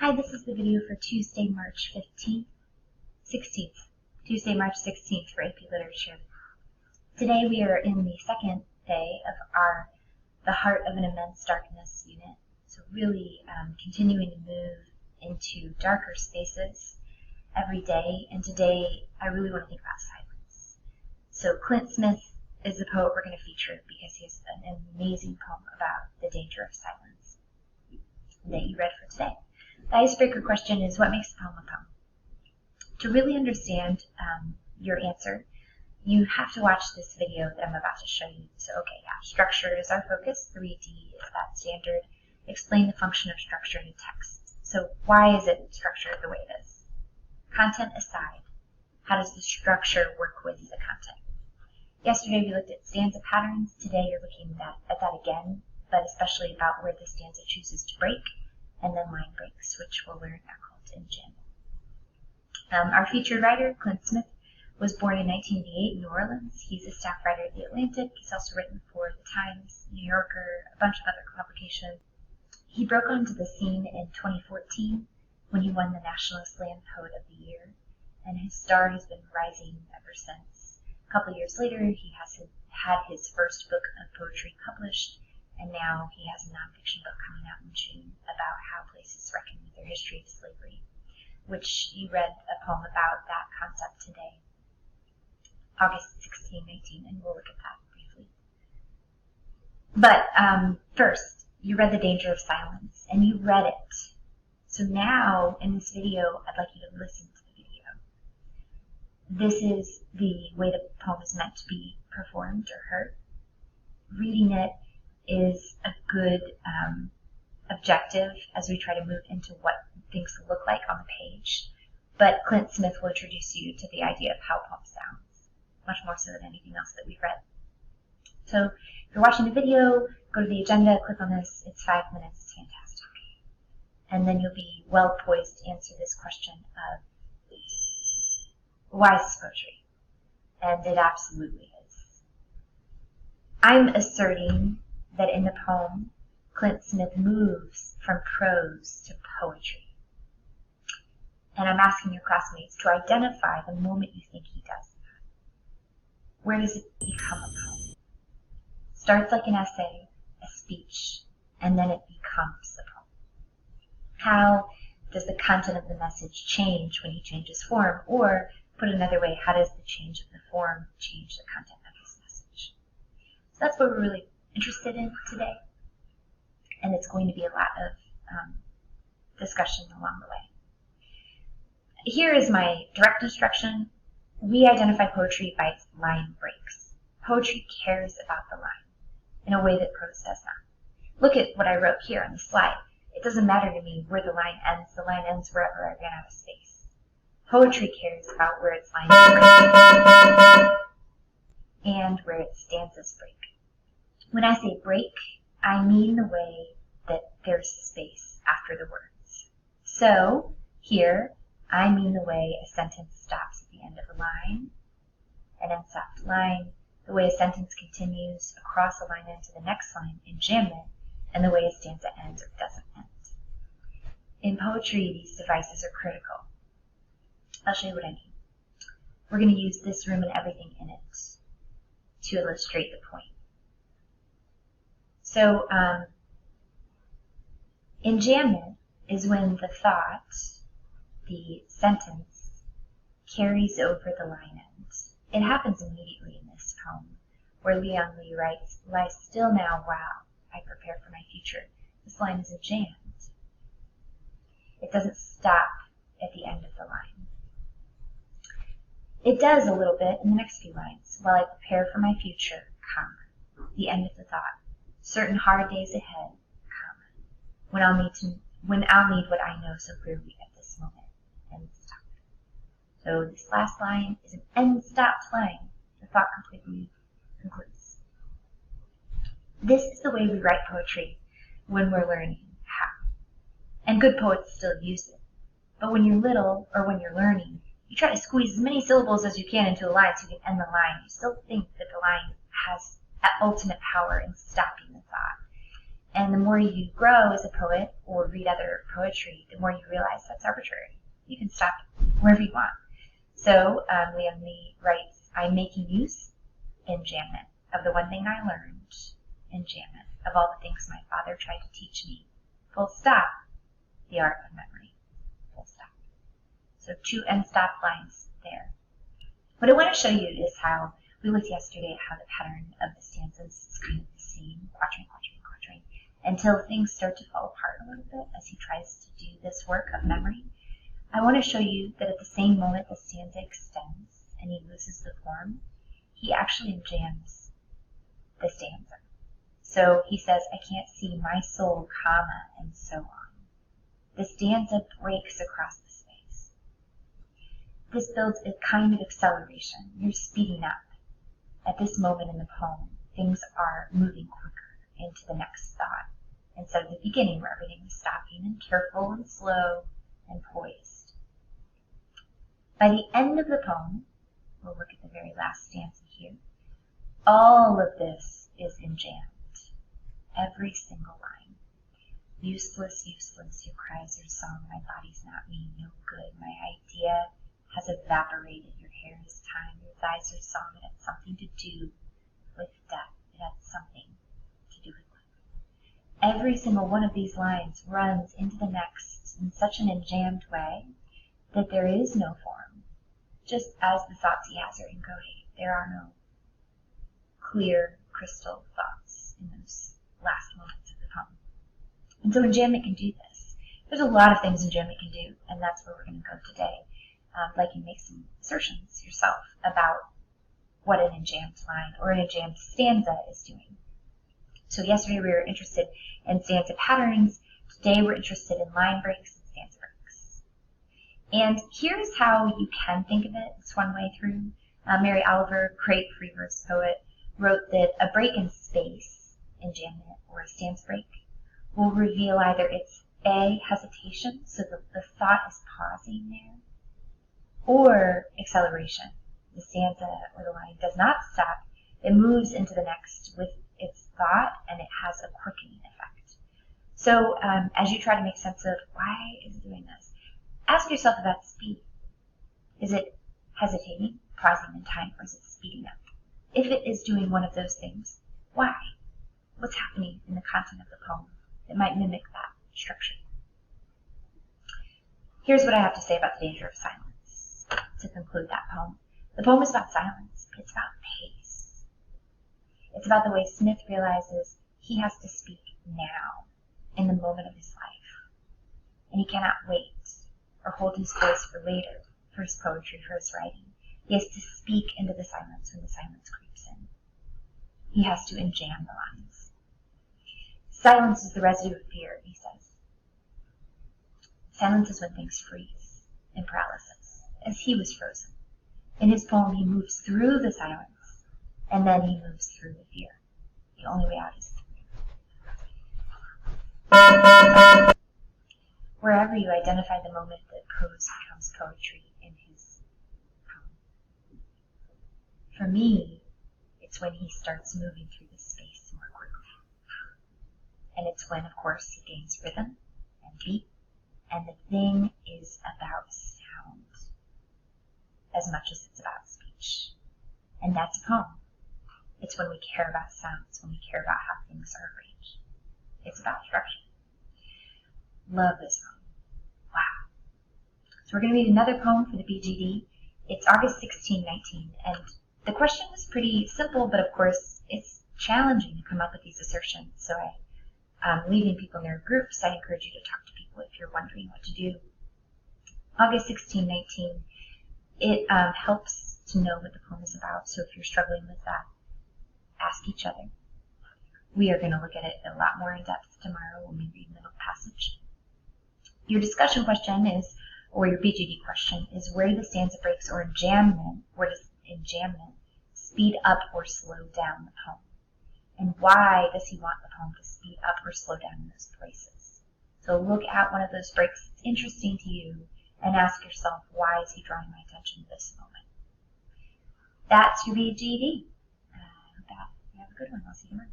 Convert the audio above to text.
Hi, this is the video for Tuesday, March 16th. Tuesday, March 16th for AP Literature. Today we are in the second day of our The Heart of an Immense Darkness unit. So really continuing to move into darker spaces every day. And today I really want to think about silence. So Clint Smith is the poet we're going to feature because he has an amazing poem about the danger of silence that you read for today. The icebreaker question is, what makes a poem a poem? To really understand your answer, you have to watch this video that I'm about to show you. So, structure is our focus. 3D is that standard. Explain the function of structure in text. So why is it structured the way it is? Content aside, how does the structure work with the content? Yesterday we looked at stanza patterns. Today you're looking at that again, but especially about where the stanza chooses to break, and then line breaks, which we'll learn are called in Jam. Our featured writer, Clint Smith, was born in 1988 in New Orleans. He's a staff writer at The Atlantic. He's also written for The Times, New Yorker, a bunch of other publications. He broke onto the scene in 2014 when he won the National Slam Poet of the Year, and his star has been rising ever since. A couple years later, he has had his first book of poetry published, and now he has a nonfiction book coming out in June about how places reckon with their history of slavery, which you read a poem about that concept today, August 16, 19, and we'll look at that briefly. But first, you read The Danger of Silence, and you read it. So now, in this video, I'd like you to listen to the video. This is the way the poem is meant to be performed or heard. Reading it is a good objective as we try to move into what things look like on the page. But Clint Smith will introduce you to the idea of how a poem sounds, much more so than anything else that we've read. So if you're watching the video, go to the agenda, click on this. It's 5 minutes. It's fantastic. And then you'll be well poised to answer this question of, why is this poetry? And it absolutely is. I'm asserting that in the poem, Clint Smith moves from prose to poetry. And I'm asking your classmates to identify the moment you think he does that. Where does it become a poem? Starts like an essay, a speech, and then it becomes a poem. How does the content of the message change when he changes form? Or, put another way, how does the change of the form change the content of his message? So that's what we're really interested in today, and it's going to be a lot of discussion along the way. Here is my direct instruction. We identify poetry by its line breaks. Poetry cares about the line in a way that prose does not. Look at what I wrote here on the slide. It doesn't matter to me where the line ends. The line ends wherever I ran out of space. Poetry cares about where its lines break and where its stanzas break. When I say break, I mean the way that there's space after the words. So, here, I mean the way a sentence stops at the end of a line, an end-stopped line, the way a sentence continues across a line into the next line in Jammin', and the way a stanza ends or doesn't end. In poetry, these devices are critical. I'll show you what I mean. We're going to use this room and everything in it to illustrate the point. So, in Jammin' is when the thought, the sentence, carries over the line end. It happens immediately in this poem, where Leon Lee writes, "Lie still now, wow, I prepare for my future." This line isn't jammed. It doesn't stop at the end of the line. It does a little bit in the next few lines. While I prepare for my future, comma, the end of the thought. Certain hard days ahead, comma, when I'll need what I know so clearly at this moment, end stop. So this last line is an end stopped line. The thought completely concludes. This is the way we write poetry when we're learning how. And good poets still use it. But when you're little, or when you're learning, you try to squeeze as many syllables as you can into a line so you can end the line. You still think that the line has ultimate power in stopping the thought. And the more you grow as a poet or read other poetry, the more you realize that's arbitrary. You can stop wherever you want. So Liam Lee writes, I'm making use, enjambment, of the one thing I learned, enjambment, of all the things my father tried to teach me, full stop, the art of memory, full stop. So 2 end stop lines there. What I want to show you is how, we looked yesterday at how the pattern of the stanzas is kind of the same, quatrain, quatrain, quatrain, until things start to fall apart a little bit as he tries to do this work of memory. I want to show you that at the same moment the stanza extends and he loses the form, he actually enjambs the stanza. So he says, I can't see my soul, comma, and so on. The stanza breaks across the space. This builds a kind of acceleration. You're speeding up. At this moment in the poem, things are moving quicker into the next thought, instead of the beginning where everything was stopping and careful and slow and poised. By the end of the poem, we'll look at the very last stanza here, all of this is enjambed. Every single line. Useless, useless, your cries are song, my body's not me, no good, my idea has evaporated, your hair is time, your thighs are song, it had something to do with death, it had something to do with life. Every single one of these lines runs into the next in such an enjambed way that there is no form, just as the thoughts he has are inchoate. There are no clear, crystal thoughts in those last moments of the poem. And so enjambment can do this. There's a lot of things enjambment can do, and that's where we're going to go today. Like you make some assertions yourself about what an enjambed line or an enjambed stanza is doing. So yesterday we were interested in stanza patterns. Today we're interested in line breaks and stanza breaks. And here's how you can think of it. It's one way through. Mary Oliver, great free verse poet, wrote that a break in space, enjambment, or a stanza break, will reveal either it's A, hesitation, so the thought is pausing there, or acceleration. The stanza or the line does not stop. It moves into the next with its thought, and it has a quickening effect. So as you try to make sense of why is it doing this, ask yourself about speed. Is it hesitating, pausing in time, or is it speeding up? If it is doing one of those things, why? What's happening in the content of the poem that might mimic that structure? Here's what I have to say about the danger of silence to conclude that poem. The poem is about silence, but it's about pace. It's about the way Smith realizes he has to speak now, in the moment of his life. And he cannot wait or hold his voice for later, for his poetry, for his writing. He has to speak into the silence when the silence creeps in. He has to enjam the lines. Silence is the residue of fear, he says. Silence is when things freeze in paralysis, as he was frozen. In his poem, he moves through the silence, and then he moves through the fear. The only way out is through. Wherever you identify the moment that prose becomes poetry in his poem. For me, it's when he starts moving through the space more quickly. And it's when, of course, he gains rhythm and beat, and the thing is about sound as much as it's about speech. And that's a poem. It's when we care about sounds, when we care about how things are arranged. It's about structure. Love this poem. Wow. So we're going to read another poem for the BGD. It's August 1619, and the question was pretty simple, but of course it's challenging to come up with these assertions. So I'm leaving people in their groups. I encourage you to talk to people if you're wondering what to do. August 1619. It helps to know what the poem is about, so if you're struggling with that, ask each other. We are going to look at it a lot more in depth tomorrow when we read the middle passage. Your discussion question is, or your BGD question, is where do the stanza breaks or enjambment, where does enjambment speed up or slow down the poem? And why does he want the poem to speed up or slow down in those places? So look at one of those breaks that's interesting to you and ask yourself, why is he drawing my attention to this moment? That's your BGD. I hope you have a good one. I'll see you tomorrow.